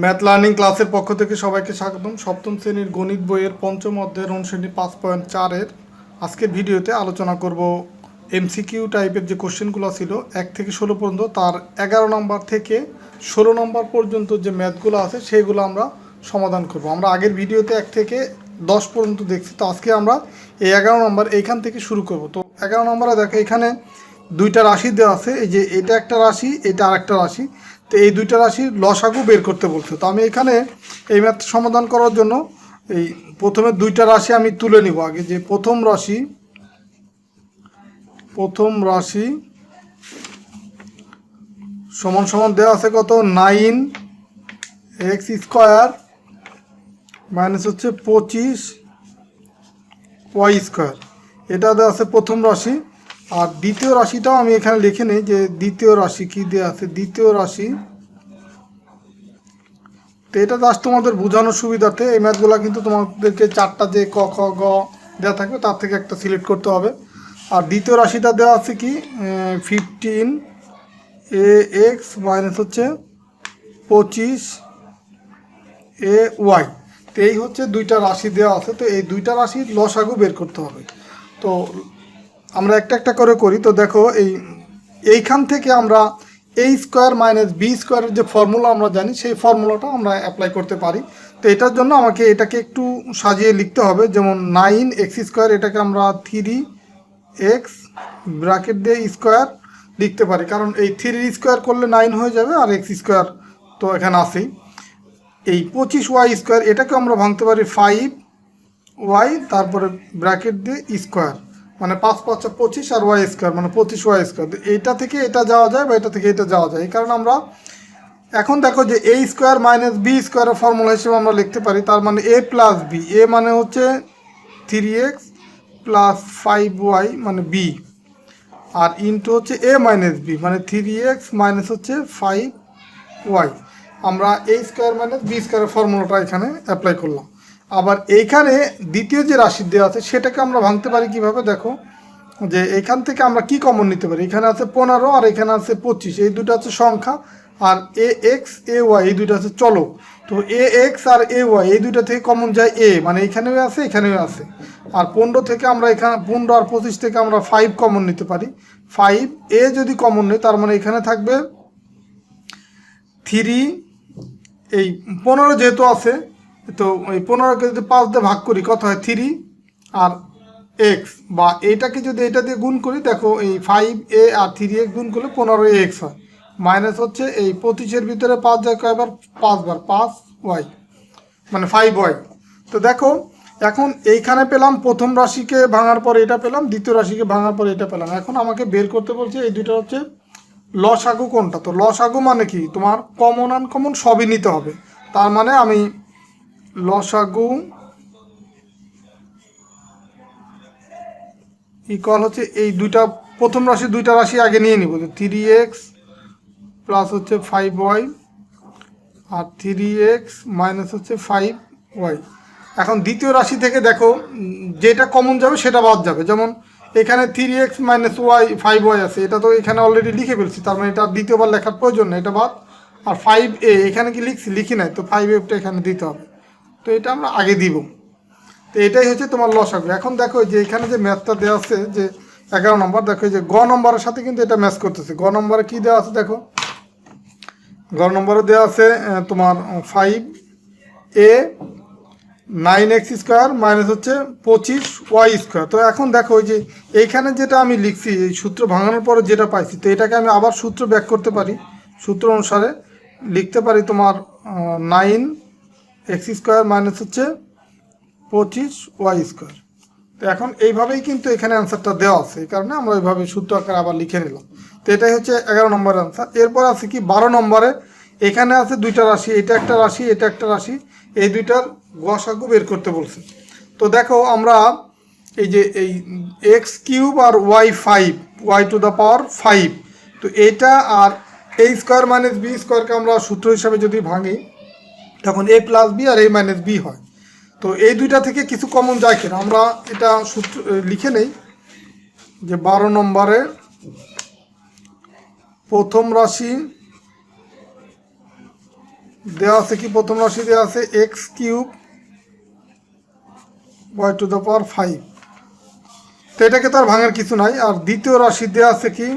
Math learning ক্লাসের পক্ষ থেকে সবাইকে স্বাগতম। সপ্তম শ্রেণীর গণিত বইয়ের পঞ্চম অধ্যায়ের অনুশীলনী 5.4-এর আজকের ভিডিওতে আলোচনা করব এমসিকিউ টাইপের যে কোশ্চেনগুলো ছিল 1 থেকে 16 পর্যন্ত, তার 11 নম্বর থেকে 16 নম্বর পর্যন্ত যে ম্যাথগুলো আছে সেগুলো আমরা সমাধান করব। আমরা আগের ভিডিওতে 1 থেকে 10 পর্যন্ত দেখছি, তো আজকে আমরা এই 11 নম্বর এইখান থেকে শুরু করব। তো 11 নম্বরে দেখো এখানে দুইটা রাশি দেওয়া আছে, এই যে এটা একটা রাশি, এটা আরেকটা রাশি। তো এই দুইটা রাশির লসাগু বের করতে বলছে। তো আমি এখানে এই ম্যাথ সমাধান করার জন্য এই প্রথমে দুইটা রাশি আমি তুলে নিব। আগে যে প্রথম রাশি সমান সমান দেওয়া আছে কত, 9x² মাইনাস হচ্ছে 25y²। এটা দেওয়া আছে প্রথম রাশি। আর দ্বিতীয় রাশিটাও আমি এখানে লিখে নিই যে দ্বিতীয় রাশি কি দেওয়া আছে। দ্বিতীয় রাশি, তো এটা জাস্ট তোমাদের বোঝানোর সুবিধার্থে এই ম্যাথগুলো কিন্তু তোমাদেরকে চারটা যে ক খ গ দেওয়া থাকবে তার থেকে একটা সিলেক্ট করতে হবে। আর দ্বিতীয় রাশিটা দেওয়া আছে কি 15ax মাইনাস হচ্ছে 25ay। তো এই হচ্ছে দুইটা রাশি দেওয়া আছে। তো এই দুইটা রাশির লসাগু বের করতে হবে। তো আমরা একটা একটা করে করি। তো দেখো এইখান থেকে আমরা a² মাইনাস b² যে ফর্মুলা আমরা জানি সেই ফর্মুলাটা আমরা অ্যাপ্লাই করতে পারি। তো এটার জন্য আমাকে এটাকে একটু সাজিয়ে লিখতে হবে। যেমন 9x² এটাকে আমরা 3x ব্র্যাকেট দিয়ে স্কোয়ার লিখতে পারি, কারণ এই 3 করলে 9 হয়ে যাবে, আর x² তো এখানে আসেই। এই 25y² এটাকে আমরা ভাঙতে পারি 5y, তারপরে ব্র্যাকেট দিয়ে স্কোয়ার, মানে 5 5 25 আর y² মানে 25y²। এইটা থেকে এটা যাওয়া যায় বা এটা থেকে এটা যাওয়া যায়। এই কারণে আমরা এখন দেখো যে a² মাইনাস b² এর ফর্মুলা হিসেবে আমরা লিখতে পারি। তার মানে a প্লাস b, a মানে হচ্ছে 3x প্লাস 5y মানে b, আর ইন্টু হচ্ছে a মাইনাস b মানে 3x মাইনাস হচ্ছে 5y। আমরা a² মাইনাস b² এর ফর্মুলাটা এখানে অ্যাপ্লাই করলাম। আবার এইখানে দ্বিতীয় যে রাশি দেওয়া আছে সেটাকে আমরা ভাঙতে পারি কিভাবে, দেখো যে এখান থেকে আমরা কি কমন নিতে পারি। এখানে আছে 15 আর এখানে আছে 25, এই দুটো আছে সংখ্যা, আর ax ay এই দুটো আছে চলক। তো ax আর ay এই দুটো থেকে কমন যায় a, মানে এখানেও আছে এখানেও আছে। আর 15 থেকে আমরা এখানে 15 আর 25 থেকে আমরা 5 কমন নিতে পারি। 5a যদি কমন নিই তার মানে এখানে থাকবে 3, এই 15 যেহেতু আছে তো ওই 15কে যদি 5 দিয়ে ভাগ করি কত হয় 3 আর x, বা এইটাকে যদি এটা দিয়ে গুণ করি, দেখো এই 5a আর 3x গুণ করলে 15ax হয়, মাইনাস হচ্ছে এই 25-এর ভিতরে 5 যায় কয়বার, 5 বার, 5y মানে 5y। তো দেখো এখন এইখানে পেলাম প্রথম রাশিকে ভাঙার পর এটা পেলাম, দ্বিতীয় রাশিকে ভাঙার পর এটা পেলাম। এখন আমাকে বের করতে বলছে এই দুটো হচ্ছে লসাগু কোনটা। তো লসাগু মানে কি, তোমার কমন আনকমন সবই নিতে হবে। তার মানে আমি লসাগু ইকুয়াল হচ্ছে এই দুইটা প্রথম রাশি দুইটা রাশি আগে নিয়ে নিব, 3x প্লাস হচ্ছে 5y আর 3x মাইনাস হচ্ছে 5y। এখন দ্বিতীয় রাশি থেকে দেখো যেটা কমন যাবে সেটা বাদ যাবে। যেমন এখানে 3x মাইনাস y 5y আছে, এটা তো এখানে অলরেডি লিখে ফেলছি, তার মানে এটা দ্বিতীয়বার লেখার প্রয়োজন নেই, এটা বাদ। আর 5a এখানে কি লিখি নাই, তো 5a এখানে দিতে হবে, তো এটা আমরা আগে দিব। তো এটাই হচ্ছে তোমার লসাগু। এখন দেখো যে এখানে যে ম্যাথটা দেওয়া আছে যে 11 নম্বর, দেখো যে গ নম্বরের সাথে কিন্তু এটা ম্যাচ করতেছে। গ নম্বরে কি দেওয়া আছে দেখো, গ নম্বরে দেওয়া আছে তোমার 5a 9x² মাইনাস হচ্ছে 25y²। তো এখন দেখো ওই যে এইখানে যেটা আমি লিখছি এই সূত্র ভাঙানোর পরে যেটা পাইছি, তো এটাকে আমি আবার সূত্র ব্যাক করতে পারি। সূত্র অনুসারে লিখতে পারি তোমার 9x² মাইনাস হচ্ছে 25y²। তো এখন এইভাবেই কিন্তু এখানে অ্যান্সারটা দেওয়া আছে, এই কারণে আমরা এইভাবে সূত্র আকারে আবার লিখে নিলাম। তো এটাই হচ্ছে 11 নম্বরের অ্যান্সার। এরপর আছে কি 12 নম্বরে, এখানে আছে দুইটা রাশি, এটা একটা রাশি এটা একটা রাশি, এই দুইটার লসাগু বের করতে বলছে। তো দেখো আমরা এই যে এই x³ আর y5 y⁵, তো এটা আর a² মাইনাস b² আমরা সূত্র হিসাবে যদি ভাঙি তখন a প্লাস b আর a মাইনাস b হয়। তো এই দুইটা থেকে কিছু কমন যায় কিনা আমরা এটা সূত্র লিখে নেই। যে 12 নম্বরে প্রথম রাশি দেওয়া আছে কি, প্রথম রাশি দেওয়া আছে x cube y to the power 5। তো এটাকে তো আর ভাঙার কিছু নাই। আর দ্বিতীয় রাশি দেওয়া আছে কি,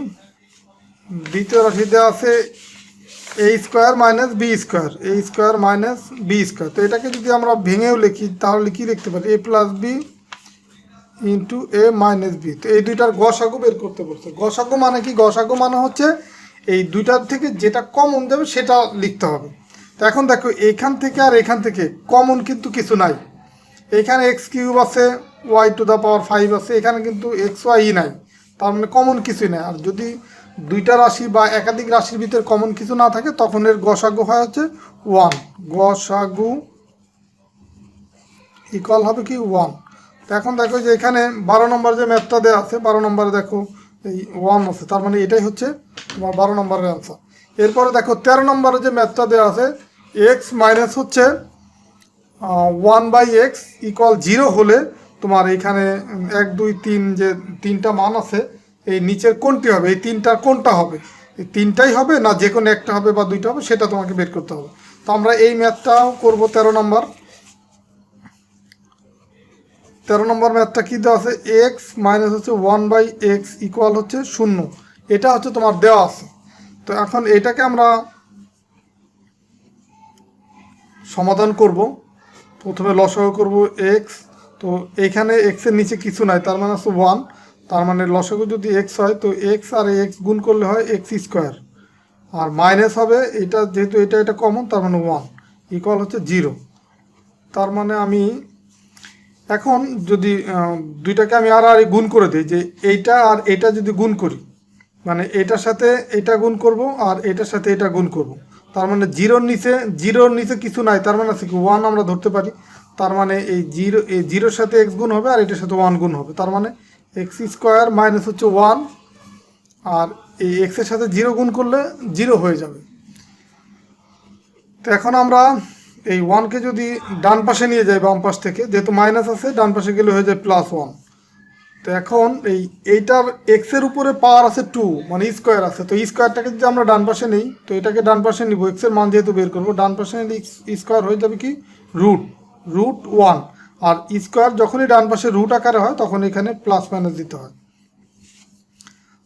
দ্বিতীয় রাশি দেওয়া আছে এ স্কোয়ার মাইনাস বি স্কোয়ার, এ স্কোয়ার মাইনাস বি স্কোয়ার। তো এটাকে যদি আমরা ভেঙেও লিখি তাহলে কি লিখতে পারি, এ প্লাস বি ইন্টু এ মাইনাস বি। তো এই দুইটার গসাগু বের করতে বলছে। গসাগু মানে কি, গসাগু মানে হচ্ছে এই দুইটার থেকে যেটা কমন যাবে সেটা লিখতে হবে। তো এখন দেখো এইখান থেকে আর এখান থেকে কমন কিন্তু কিছু নাই। এখানে এক্স কিউব আছে, ওয়াই টু দ্য পাওয়ার 5 আছে, এখানে কিন্তু এক্স ওয়াই নাই, তার মানে কমন কিছুই নাই। আর যদি দুইটা রাশি বা একাধিক রাশির ভিতরে কমন কিছু না থাকে তখন এর গসাগু হয় হচ্ছে 1। গসাগু ইকুয়াল হবে কি 1। তো এখন দেখো যে এখানে 12 নম্বর যে ম্যাথটা দেওয়া আছে, 12 নম্বরে দেখো এই 1 আছে, তার মানে এটাই হচ্ছে তোমার 12 নম্বরের অ্যান্সার। এরপরে দেখো 13 নম্বরে যে ম্যাথটা দেওয়া আছে, এক্স মাইনাস হচ্ছে 1/x ইকুয়াল 0 হলে তোমার এইখানে 1 2 3 যে তিনটা মান আছে, এই নিচের কোনটি হবে, এই তিনটার কোনটা হবে, এই তিনটাই হবে না যে কোনো একটা হবে বা দুইটা হবে, সেটা তোমাকে বের করতে হবে। তো আমরা এই ম্যাথটাও করবো 13 নম্বর। 13 নম্বর ম্যাথটা কী দেওয়া আছে, এক্স মাইনাস হচ্ছে 1/x ইকুয়াল হচ্ছে 0, এটা হচ্ছে তোমার দেওয়া আছে। তো এখন এটাকে আমরা সমাধান করব। প্রথমে লসাগু করব এক্স, তো এইখানে এক্সের নিচে কিছু নাই, তার মানে হচ্ছে 1, তার মানে লসাগু যদি এক্স হয় তো এক্স আর এক্স গুণ করলে হয় এক্স স্কোয়ার, আর মাইনাস হবে এটা, যেহেতু এটা কমন তার মানে 1 ইকুয়াল হচ্ছে 0। তার মানে আমি এখন যদি দুইটাকে আমি আর গুণ করে দিই, যে এইটা আর এটা যদি গুণ করি, মানে এটার সাথে এটা গুণ করব আর এটার সাথে এটা গুণ করব, তার মানে জিরোর নিচে কিছু নাই, তার মানে আছে কি 1 আমরা ধরতে পারি। তার মানে এই জিরোর সাথে এক্স গুণ হবে আর এটার সাথে 1 গুণ হবে, তার মানে এক্স স্কোয়ার মাইনাস হচ্ছে 1, আর এই এক্সের সাথে 0 গুণ করলে 0 হয়ে যাবে। তো এখন আমরা এই 1কে যদি ডান পাশে নিয়ে যাই, বাম পাশ থেকে যেহেতু মাইনাস আছে, ডান পাশে গেলে হয়ে যায় +1। তো এখন এইটার এক্সের উপরে পাওয়ার আছে 2, মানে স্কোয়ার আছে, তো স্কোয়ারটাকে যদি আমরা ডান পাশে নিই, তো এটাকে ডান পাশে নিব, এক্সের মান যেহেতু বের করবো, ডান পাশে নিলে স্কোয়ার হয়ে যাবে কি √1। আর স্কোয়ার যখনই ডান পাশে রুট আকারে হয় তখন এখানে প্লাস মাইনাস দিতে হয়।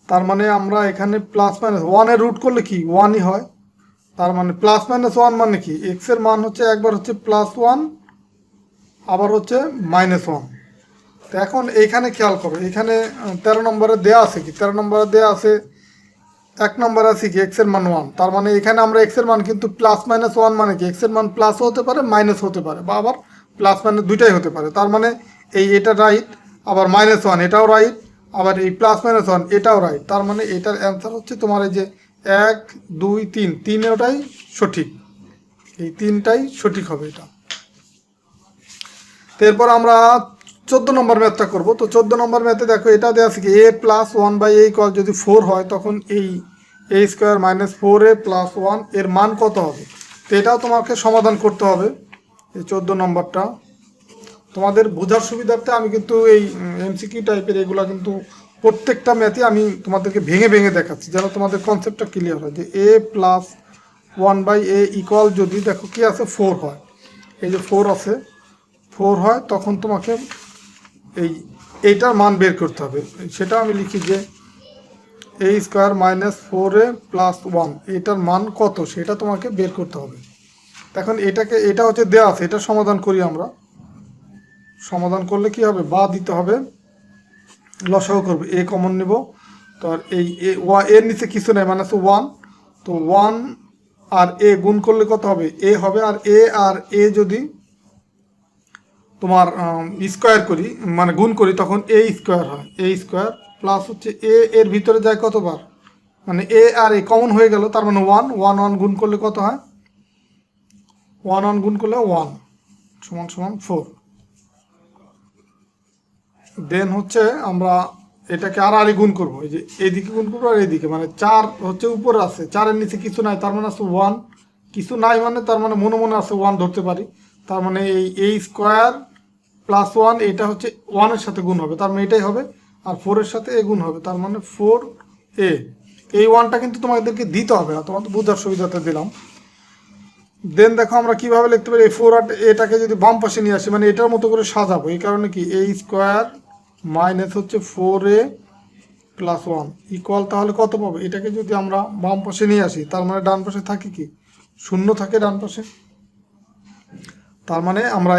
তার মানে আমরা এখানে প্লাস মাইনাস 1-এর রুট করলে কি 1ই হয়, তার মানে +-1 মানে কি, এক্সের মান হচ্ছে একবার হচ্ছে +1 আবার হচ্ছে -1। তো এখন এইখানে খেয়াল করো, এখানে 13 নম্বরে দেওয়া আছে কি, 13 নম্বরে দেওয়া আছে 1 নম্বরে আছে কি এক্সের মান 1, তার মানে এখানে আমরা এক্সের মান কিন্তু +-1 মানে কি, এক্সের মান প্লাসও হতে পারে মাইনাস হতে পারে, বা আবার প্লাস মাইনাস দুইটাই হতে পারে। তার মানে এটা রাইট, আবার -1 এটাও রাইট, আবার এই +-1 এটাও রাইট। তার মানে এটার অ্যান্সার হচ্ছে তোমার এই যে 1 2 3 তিনটাই সঠিক, এই তিনটাই সঠিক হবে এটা। তো এরপর আমরা 14 নম্বর ম্যাথটা করবো। তো 14 নম্বর ম্যাথে দেখো এটা দেওয়া আছে কি, a + 1/a ইকুয়াল যদি 4 হয় তখন এই a স্কোয়ার মাইনাস 4a + 1 এর মান কত হবে। তো এটাও তোমাকে সমাধান করতে হবে। এই 14 নম্বরটা তোমাদের বোঝার সুবিধার্থে আমি কিন্তু এই এমসিকিউ টাইপের এগুলা কিন্তু প্রত্যেকটা ম্যাথে আমি তোমাদেরকে ভেঙে ভেঙে দেখাচ্ছি, যেন তোমাদের কনসেপ্টটা ক্লিয়ার হয়। যে a + 1/a ইকুয়াল যদি দেখো কি আছে 4 হয়, এই যে 4 আছে, 4 হয় তখন তোমাকে এইটার মান বের করতে হবে। সেটা আমি লিখি যে a স্কোয়ার মাইনাস 4a + 1 এটার মান কত সেটা তোমাকে বের করতে হবে। এখন এটা হচ্ছে দেওয়া আছে, এটা সমাধান করি আমরা। সমাধান করলে কি হবে, বা দিতে হবে, লসাগু করবে, a কমন নিব। তো আর এই এর নিচে কিছু নেই, মানে হচ্ছে 1, তো 1 আর a গুণ করলে কত হবে, a হবে। আর a যদি তোমার স্কোয়ার করি, মানে গুণ করি, তখন a স্কোয়ার হয়, a স্কোয়ার প্লাস হচ্ছে a এর ভিতরে যায় কতবার, মানে a আর a কমন হয়ে গেল, তার মানে 1 গুণ করলে কত হয়, 1 গুণ করলে 1 = 4। দেন হচ্ছে আমরা এটাকে আর গুণ করবো, এই যে এইদিকে গুণ করবো আর এইদিকে, মানে 4 হচ্ছে উপরে আছে, 4-এর নিচে কিছু নাই, তার মানে আছে 1, কিছু নাই মানে তার মানে মনে মনে আছে 1 ধরতে পারি। তার মানে এই a স্কোয়ার + 1 এটা হচ্ছে 1-এর সাথে গুণ হবে, তার মানে এটাই হবে, আর 4-এর সাথে a গুণ হবে, তার মানে 4a। এই 1টা কিন্তু তোমাদেরকে দিতে হবে না, তোমাদের বোঝার সুবিধাতে দিলাম। দেন দেখো আমরা কিভাবে লিখতে পারি, এই 4 আর এটাকে যদি বাম পাশে নিয়ে আসি মানে এটার মতো করে সাজাবো, এই কারণে কি a স্কোয়ার মাইনাস হচ্ছে 4a প্লাস 1 ইকুয়াল তাহলে কত পাবো, এটাকে যদি আমরা বাম পাশে নিয়ে আসি তার মানে ডান পাশে থাকে কি শূন্য থাকে ডান পাশে, তার মানে আমরা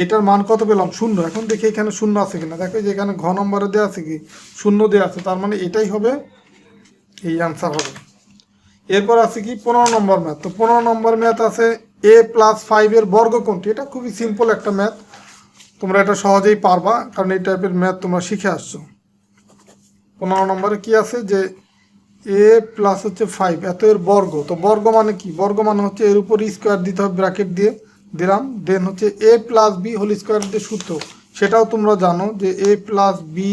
এইটার মান কত পেলাম শূন্য। এখন দেখি এখানে শূন্য আছে কিনা, দেখো যে এখানে ঘ নম্বরে দেওয়া আছে কি শূন্য দেওয়া আছে, তার মানে এটাই হবে এই অ্যান্সার হবে। এরপর আছে কি 15 নম্বর ম্যাথ। তো 15 নম্বর ম্যাথ আছে a প্লাস 5 এর বর্গ কোনটি। এটা খুবই সিম্পল একটা ম্যাথ, তোমরা এটা সহজেই পারবা কারণ এই টাইপের ম্যাথ তোমরা শিখে আসছো। 15 নম্বরে কি আছে যে a প্লাস হচ্ছে 5 এত এর বর্গ। তো বর্গ মানে কি, বর্গ মানে হচ্ছে এর উপর স্কোয়ার দিতে হবে, ব্র্যাকেট দিয়ে দিলাম। দেন হচ্ছে a plus b whole square যে সূত্র সেটাও তোমরা জানো যে a প্লাস বি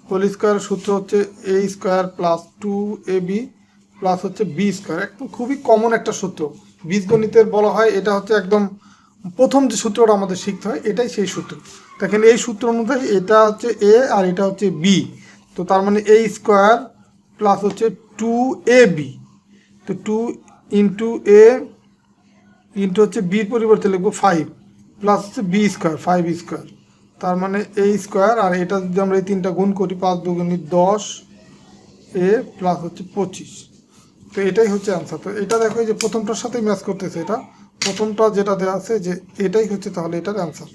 হোল স্কোয়ারের সূত্র হচ্ছে a square plus 2ab plus হচ্ছে বি স্কোয়ার। একদম খুবই কমন একটা সূত্র, বীজগণিতের বলা হয় এটা হচ্ছে একদম প্রথম যে সূত্রটা আমাদের শিখতে হয় এটাই সেই সূত্র। দেখেন এই সূত্র অনুযায়ী এটা হচ্ছে a আর এটা হচ্ছে বি, তো তার মানে a স্কোয়ার প্লাস হচ্ছে 2ab, তো 2 ইন্টু a ইন্টু হচ্ছে বির পরিবর্তে লিখবো 5 প্লাস হচ্ছে বি স্কোয়ার 5 স্কোয়ার, তার মানে a স্কোয়ার আর এটা যদি আমরা এই তিনটা গুণ করি 5 দুগুণে 10 a প্লাস হচ্ছে 25, তো এটাই হচ্ছে অ্যান্সার। তো এটা দেখো যে প্রথমটার সাথেই ম্যাচ করতেছে, এটা প্রথমটা যেটা দেওয়া আছে যে এটাই হচ্ছে তাহলে এটার অ্যান্সার।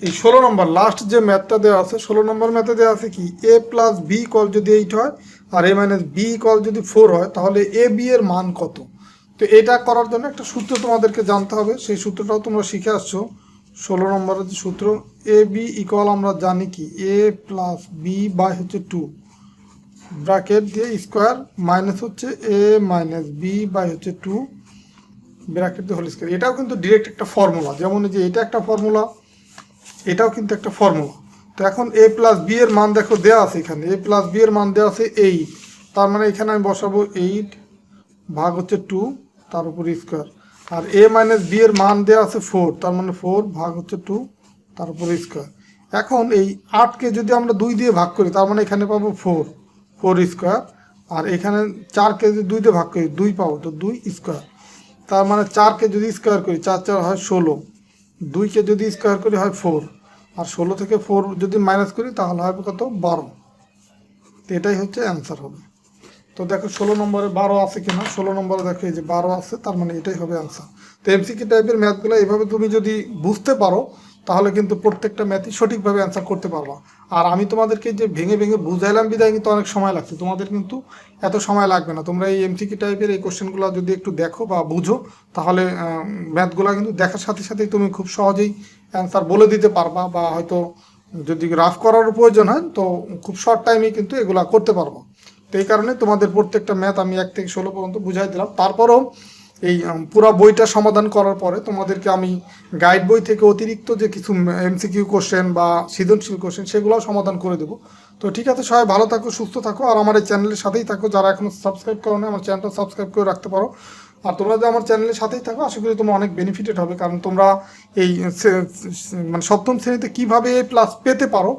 এই 16 নম্বর লাস্ট যে ম্যাথটা দেওয়া আছে 16 নম্বর ম্যাথে দেওয়া আছে কি a প্লাস বি কল যদি 8 হয় আর a মাইনাস বি কল যদি 4 হয় তাহলে a b এর মান কত। তো এটা করার জন্য একটা সূত্র তোমাদেরকে জানতে হবে, সেই সূত্রটাও তোমরা শিখে আসছো। 16 নম্বরের যে সূত্র a b ইকুয়াল আমরা জানি কি a প্লাস বি বাই হচ্ছে 2 ব্র্যাকেট দিয়ে স্কোয়ার মাইনাস হচ্ছে a মাইনাস বি বাই হচ্ছে 2 ব্র্যাকেট দিয়ে হোল স্কোয়ার। এটাও কিন্তু ডিরেক্ট একটা ফর্মুলা, যেমন যে এটা একটা ফর্মুলা এটাও কিন্তু একটা ফর্মুলা। তো এখন a প্লাস বি এর মান দেখো দেওয়া আছে, এখানে a প্লাস বি এর মান দেওয়া আছে 8, তার মানে এখানে আমি বসাবো 8 ভাগ হচ্ছে 2 তার উপর স্কোয়ার, আর a মাইনাস বি এর মান দেওয়া আছে 4, তার মানে 4 ভাগ হচ্ছে 2 তার উপর স্কোয়ার। এখন এই 8কে যদি আমরা 2 দিয়ে ভাগ করি তার মানে এখানে পাবো 4 স্কোয়ার, আর এখানে 4কে যদি 2 দিয়ে ভাগ করি 2 পাবো, তো 2 স্কোয়ার, তার মানে 4কে যদি স্কোয়ার করি 4 4 হয় 16, 2কে যদি স্কোয়ার করি হয় 4, আর 16 থেকে 4 যদি মাইনাস করি তাহলে হবে কত 12, তো এটাই হচ্ছে অ্যান্সার হবে। তো দেখো 16 নম্বরে 12 আছে কিনা, 16 নম্বরে দেখো এই যে 12 আছে, তার মানে এটাই হবে অ্যান্সার। তো এমসিকিউ টাইপের ম্যাথগুলো এইভাবে তুমি যদি বুঝতে পারো তাহলে কিন্তু প্রত্যেকটা ম্যাথই সঠিকভাবে অ্যান্সার করতে পারবা। আর আমি তোমাদেরকে যে ভেঙে ভেঙে বুঝাইলাম বিদায় কিন্তু অনেক সময় লাগছে, তোমাদের কিন্তু এত সময় লাগবে না। তোমরা এই এমসিকিউ টাইপের এই কোশ্চেনগুলো যদি একটু দেখো বা বুঝো তাহলে ম্যাথগুলো কিন্তু দেখার সাথে সাথেই তুমি খুব সহজেই অ্যান্সার বলে দিতে পারবা, বা হয়তো যদি রাফ করার প্রয়োজন হয় তো খুব শর্ট টাইমেই কিন্তু এগুলা করতে পারবো। তো এই কারণে তোমাদের প্রত্যেকটা ম্যাথ আমি 1 থেকে 16 পর্যন্ত বুঝাই দিলাম। তারপরেও এই পুরো বইটা সমাধান করার পরে তোমাদেরকে আমি গাইড বই থেকে অতিরিক্ত যে কিছু এমসিকিউ কোশ্চেন বা সৃজনশীল কোশ্চেন সেগুলোও সমাধান করে দেবো। তো ঠিক আছে, সবাই ভালো থাকো, সুস্থ থাকো, আর আমার এই চ্যানেলের সাথেই থাকো। যারা এখনো সাবস্ক্রাইব করো না আমার চ্যানেলটা সাবস্ক্রাইব করে রাখতে পারো। আর তোমরা যদি আমার চ্যানেলের সাথেই থাকো আশা করি তোমরা অনেক বেনিফিটেড হবে, কারণ তোমরা এই মানে সপ্তম শ্রেণীতে কীভাবে প্লাস পেতে পারো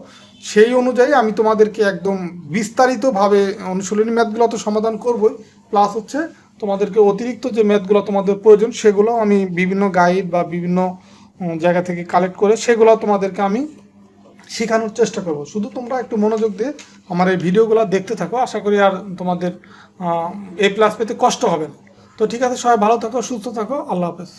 সেই অনুযায়ী আমি তোমাদেরকে একদম বিস্তারিতভাবে অনুশীলনী ম্যাথগুলো তো সমাধান করবই, প্লাস হচ্ছে তোমাদেরকে অতিরিক্ত যে ম্যাথগুলো তোমাদের প্রয়োজন সেগুলো আমি বিভিন্ন গাইড বা বিভিন্ন জায়গা থেকে কালেক্ট করে সেগুলো তোমাদেরকে আমি শেখানোর চেষ্টা করব। শুধু তোমরা একটু মনোযোগ দিয়ে আমার এই ভিডিওগুলো দেখতে থাকো, আশা করি আর তোমাদের A+ পেতে কষ্ট হবে না। তো ঠিক আছে, সবাই ভালো থাকো, সুস্থ থাকো, আল্লাহ হাফেজ।